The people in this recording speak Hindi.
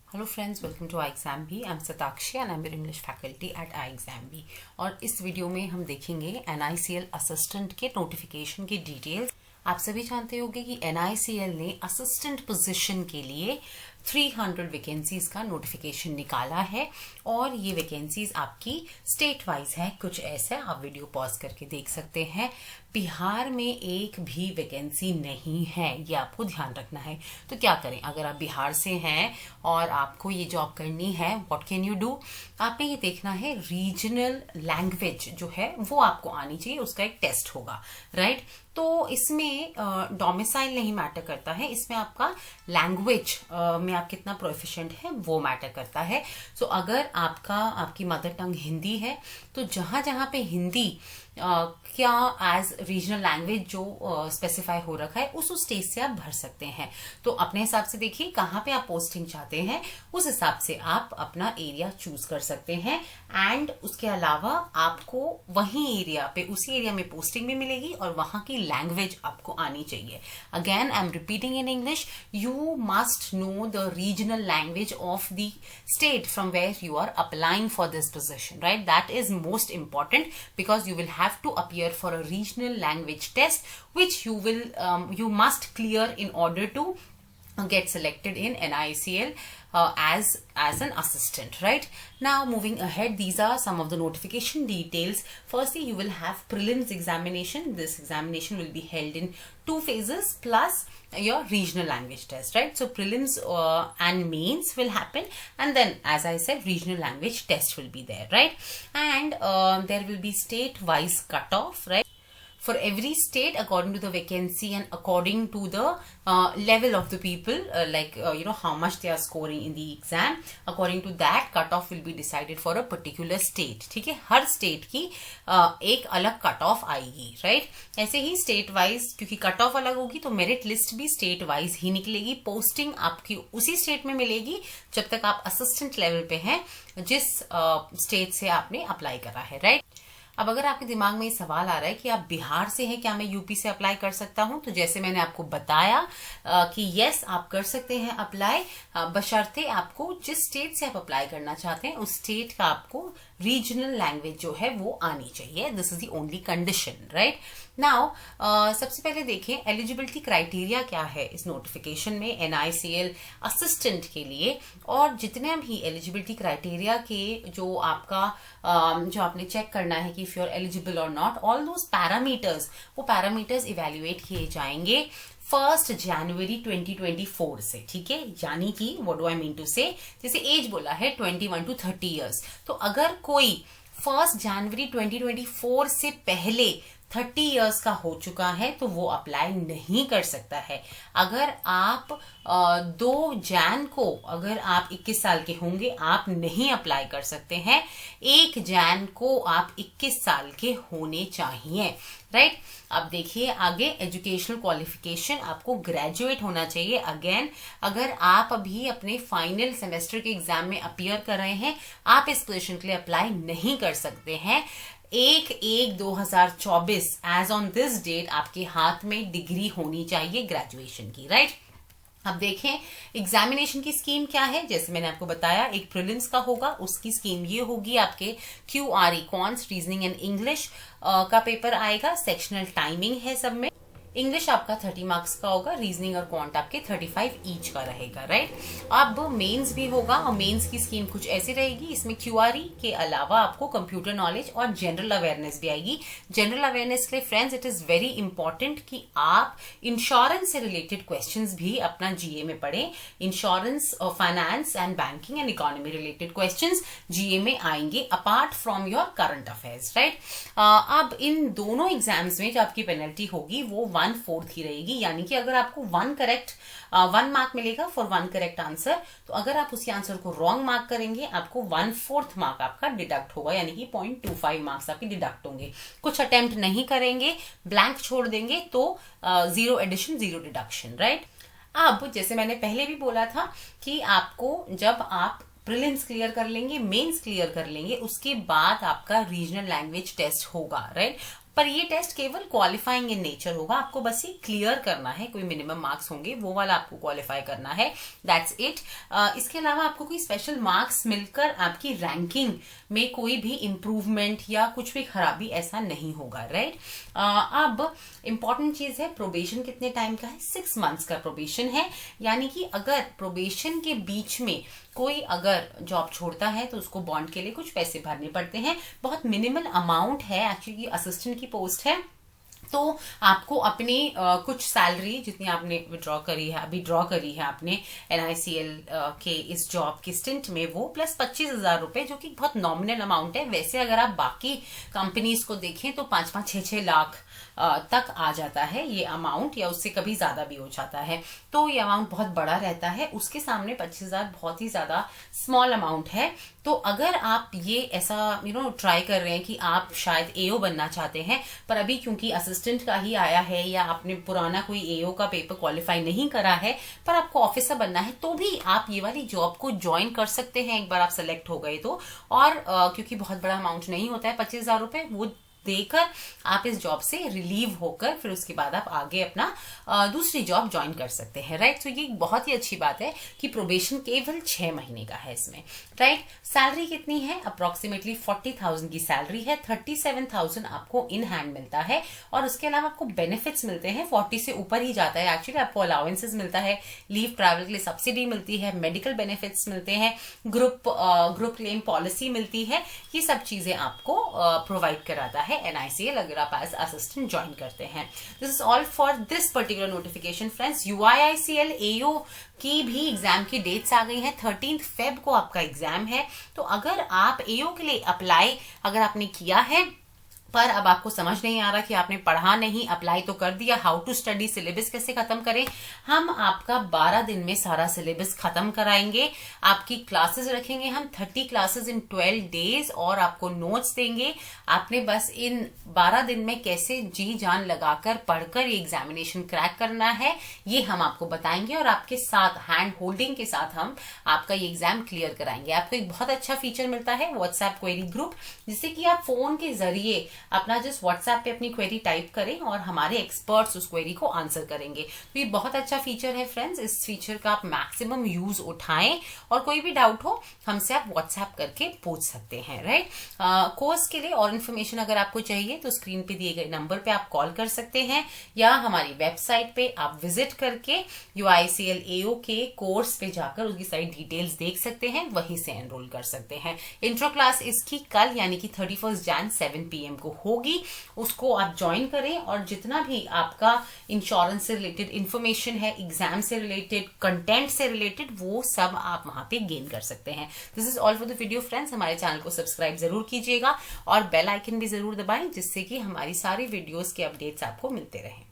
Hello friends, welcome to iExamBee। I am Satakshi and I am your English faculty at iExamBee। और इस वीडियो में हम देखेंगे NICL असिस्टेंट के नोटिफिकेशन की डिटेल्स। आप सभी जानते होंगे कि NICL ने असिस्टेंट पोजीशन के लिए 300 वैकेंसीज का नोटिफिकेशन निकाला है और ये वैकेंसीज आपकी स्टेट वाइज है। कुछ ऐसा आप वीडियो पॉज करके देख सकते हैं। बिहार में एक भी वैकेंसी नहीं है, ये आपको ध्यान रखना है। तो क्या करें, अगर आप बिहार से हैं और आपको ये जॉब करनी है, व्हाट कैन यू डू? आपने ये देखना है रीजनल लैंग्वेज जो है वो आपको आनी चाहिए, उसका एक टेस्ट होगा, राइट? तो इसमें डोमिसाइल नहीं मैटर करता है, इसमें आपका लैंग्वेज में आप कितना प्रोफिशिएंट है वो मैटर करता है। सो अगर आपकी मदर टंग हिंदी है तो जहां जहां पे हिंदी क्या एज रीजनल लैंग्वेज जो स्पेसिफाई हो रखा है उस स्टेज से आप भर सकते हैं। तो अपने हिसाब से देखिए कहाँ पे आप पोस्टिंग चाहते हैं, उस हिसाब से आप अपना एरिया चूज कर सकते हैं। एंड उसके अलावा आपको वही एरिया पे, उसी एरिया में पोस्टिंग भी मिलेगी और वहां की लैंग्वेज आपको आनी चाहिए। Again I am repeating in English, you must know the regional language of the state from where you are applying for this position, right? That is most important because you will have to appear for a regional language test which you must clear in order to get selected in NICL as an assistant, right? Now moving ahead, these are some of the notification details. Firstly, you will have prelims examination. This examination will be held in 2 phases plus your regional language test, right? So prelims and mains will happen, and then as I said, regional language test will be there, right? And there will be state wise cutoff, right? For every state according to the vacancy and according to the level of the people, how much they are scoring in the exam, according to that cutoff will be decided for a particular state. ठीक है, हर स्टेट की एक अलग कट ऑफ आएगी, राइट? ऐसे ही स्टेट वाइज, क्योंकि कट ऑफ अलग होगी तो मेरिट लिस्ट भी स्टेट वाइज ही निकलेगी। पोस्टिंग आपकी उसी स्टेट में मिलेगी जब तक आप असिस्टेंट लेवल पे हैं जिस स्टेट से आपने अप्लाई करा है, राइट? अब अगर आपके दिमाग में ये सवाल आ रहा है कि आप बिहार से हैं, क्या मैं यूपी से अप्लाई कर सकता हूं? तो जैसे मैंने आपको बताया कि यस, आप कर सकते हैं अप्लाई, बशर्ते आपको जिस स्टेट से आप अप्लाई करना चाहते हैं उस स्टेट का आपको रीजनल लैंग्वेज जो है वो आनी चाहिए। This is the only condition, right? Now सबसे पहले देखें एलिजिबिलिटी क्राइटेरिया क्या है इस नोटिफिकेशन में NICL असिस्टेंट के लिए। और जितने भी एलिजिबिलिटी क्राइटेरिया के जो आपने चेक करना है कि इफ यू आर एलिजिबल और नॉट, ऑल दोज पैरामीटर्स, वो पैरामीटर्स इवेल्युएट किए जाएंगे 1 जनवरी 2024 से, ठीक है? यानी कि what do I mean to say, जैसे एज बोला है 21 to 30 ईयर्स, तो अगर कोई 1 जनवरी 2024 से पहले 30 ईयर्स का हो चुका है तो वो अप्लाई नहीं कर सकता है। अगर आप 2 जैन को, अगर आप 21 साल के होंगे, आप नहीं अप्लाई कर सकते हैं। 1 जैन को आप 21 साल के होने चाहिए, राइट? अब देखिए आगे, एजुकेशनल क्वालिफिकेशन आपको ग्रेजुएट होना चाहिए। अगेन, अगर आप अभी अपने फाइनल सेमेस्टर के एग्जाम में अपीयर कर रहे हैं, आप इस पोजीशन के लिए अप्लाई नहीं कर सकते हैं। 1/1/2024 एज ऑन दिस डेट आपके हाथ में डिग्री होनी चाहिए ग्रेजुएशन की, राइट? अब देखें एग्जामिनेशन की स्कीम क्या है। जैसे मैंने आपको बताया, एक प्रीलिम्स का होगा, उसकी स्कीम ये होगी, आपके QRE quants, reasoning and English का पेपर आएगा। सेक्शनल टाइमिंग है सब में। इंग्लिश आपका 30 मार्क्स का होगा, रीजनिंग और क्वांट आपके 35 ईच का रहेगा, राइट? अब मेंस भी होगा और मेंस की स्कीम कुछ ऐसी रहेगी, इसमें QRE के अलावा आपको कंप्यूटर नॉलेज और जनरल अवेयरनेस भी आएगी। जनरल अवेयरनेस के लिए friends it is very important कि आप इंश्योरेंस से रिलेटेड क्वेश्चंस भी अपना GA में पढ़ें। Insurance, finance and banking and economy related questions GA में आएंगे apart from your current affairs, right? अब इन दोनों एग्जाम्स में जो आपकी पेनल्टी होगी वो 1/4 ही रहेगी। यानी कि अगर आपको 1 मार्क मिलेगा फॉर 1 करेक्ट आंसर, तो अगर आप उसी आंसर को रॉन्ग मार्क करेंगे आपको 1/4 मार्क आपका डिडक्ट होगा, यानी कि 0.25 मार्क्स आपके डिडक्ट होंगे। कुछ अटेम्प्ट नहीं करेंगे, ब्लैंक छोड़ देंगे तो 0 एडिशन 0 डिडक्शन, राइट? अब जैसे मैंने पहले भी बोला था कि आपको जब आप प्रीलिम्स क्लियर कर लेंगे, मेंस क्लियर कर लेंगे, उसके बाद आपका रीजनल लैंग्वेज टेस्ट होगा, राइट? पर ये टेस्ट केवल क्वालिफाइंग इन नेचर होगा, आपको बस ये क्लियर करना है, कोई मिनिमम मार्क्स होंगे वो वाला आपको क्वालिफाई करना है, दैट्स इट। इसके अलावा आपको कोई स्पेशल मार्क्स मिलकर आपकी रैंकिंग में कोई भी इंप्रूवमेंट या कुछ भी खराबी ऐसा नहीं होगा, राइट। अब इंपॉर्टेंट चीज है, प्रोबेशन कितने टाइम का है, 6 मंथ्स का प्रोबेशन है। यानी कि अगर प्रोबेशन के बीच में कोई अगर जॉब छोड़ता है तो उसको बॉन्ड के लिए कुछ पैसे भरने पड़ते हैं, बहुत मिनिमल अमाउंट है, एक्चुअली असिस्टेंट की पोस्ट है, तो आपको अपनी कुछ सैलरी जितनी आपने विड्रॉ करी है, अभी ड्रॉ करी है आपने NICL के इस जॉब की स्टिंट में, वो प्लस 25,000 रुपए, जो कि बहुत नॉमिनल अमाउंट है। वैसे अगर आप बाकी कंपनीज को देखें तो 5-5, 6-6 लाख तक आ जाता है ये अमाउंट, या उससे कभी ज्यादा भी हो जाता है, तो ये अमाउंट बहुत बड़ा रहता है। उसके सामने 25,000 बहुत ही ज्यादा स्मॉल अमाउंट है। तो अगर आप ये ऐसा ट्राई कर रहे हैं कि आप शायद AO बनना चाहते हैं, पर अभी क्योंकि असिस्टेंट का ही आया है, या आपने पुराना कोई AO का पेपर क्वालिफाई नहीं करा है, पर आपको ऑफिसर बनना है, तो भी आप ये वाली जॉब को ज्वाइन कर सकते हैं एक बार आप सेलेक्ट हो गए तो। और क्योंकि बहुत बड़ा अमाउंट नहीं होता है 25,000 रुपए, वो देकर आप इस जॉब से रिलीव होकर फिर उसके बाद आप आगे अपना दूसरी जॉब ज्वाइन कर सकते हैं, राइट। तो ये बहुत ही अच्छी बात है कि प्रोबेशन केवल 6 महीने का है इसमें, राइट। सैलरी कितनी है, अप्रोक्सीमेटली 40,000 की सैलरी है, 37,000 आपको इन हैंड मिलता है, और उसके अलावा आपको बेनिफिट्स मिलते हैं, 40 से ऊपर ही जाता है एक्चुअली। आपको अलाउंसेस मिलता है, लीव ट्रैवल के लिए सब्सिडी मिलती है, मेडिकल बेनिफिट्स मिलते हैं, ग्रुप क्लेम पॉलिसी मिलती है, ये सब चीजें आपको प्रोवाइड कराता है NICL अगर आप एज असिस्टेंट ज्वाइन करते हैं। This is all for this particular notification friends. UIICL AO की भी एग्जाम की डेट्स आ गई हैं, 13 फेब को आपका एग्जाम है। तो अगर आप AO के लिए अप्लाई अगर आपने किया है, पर अब आपको समझ नहीं आ रहा कि आपने पढ़ा नहीं, अप्लाई तो कर दिया, हाउ टू स्टडी, सिलेबस कैसे खत्म करें, हम आपका 12 दिन में सारा सिलेबस खत्म कराएंगे। आपकी क्लासेस रखेंगे हम 30 क्लासेस इन 12 डेज, और आपको नोट्स देंगे। आपने बस इन 12 दिन में कैसे जी जान लगाकर पढ़कर ये एग्जामिनेशन क्रैक करना है, ये हम आपको बताएंगे, और आपके साथ हैंड होल्डिंग के साथ हम आपका ये एग्जाम क्लियर कराएंगे। आपको एक बहुत अच्छा फीचर मिलता है व्हाट्सएप क्वेरी ग्रुप, जिससे कि आप फोन के जरिए अपना जस्ट व्हाट्सएप पे अपनी क्वेरी टाइप करें और हमारे एक्सपर्ट्स उस क्वेरी को आंसर करेंगे। तो ये बहुत अच्छा फीचर है फ्रेंड्स, इस फीचर का आप मैक्सिमम यूज उठाएं, और कोई भी डाउट हो हमसे आप व्हाट्सएप करके पूछ सकते हैं, राइट। कोर्स के लिए और इन्फॉर्मेशन अगर आपको चाहिए तो स्क्रीन पे दिए गए नंबर पे आप कॉल कर सकते हैं, या हमारी वेबसाइट पे आप विजिट करके UIICL AO के कोर्स पे जाकर उसकी सारी डिटेल्स देख सकते हैं, वहीं से एनरोल कर सकते हैं। इंट्रो क्लास इसकी कल यानी कि 31 जैन 7 PM को होगी, उसको आप ज्वाइन करें, और जितना भी आपका इंश्योरेंस से रिलेटेड इंफॉर्मेशन है, एग्जाम से रिलेटेड, कंटेंट से रिलेटेड, वो सब आप वहां पे गेन कर सकते हैं। This is all for the video friends. हमारे चैनल को सब्सक्राइब जरूर कीजिएगा और बेल आइकन भी जरूर दबाएं, जिससे कि हमारी सारी वीडियोस के अपडेट्स आपको मिलते रहें।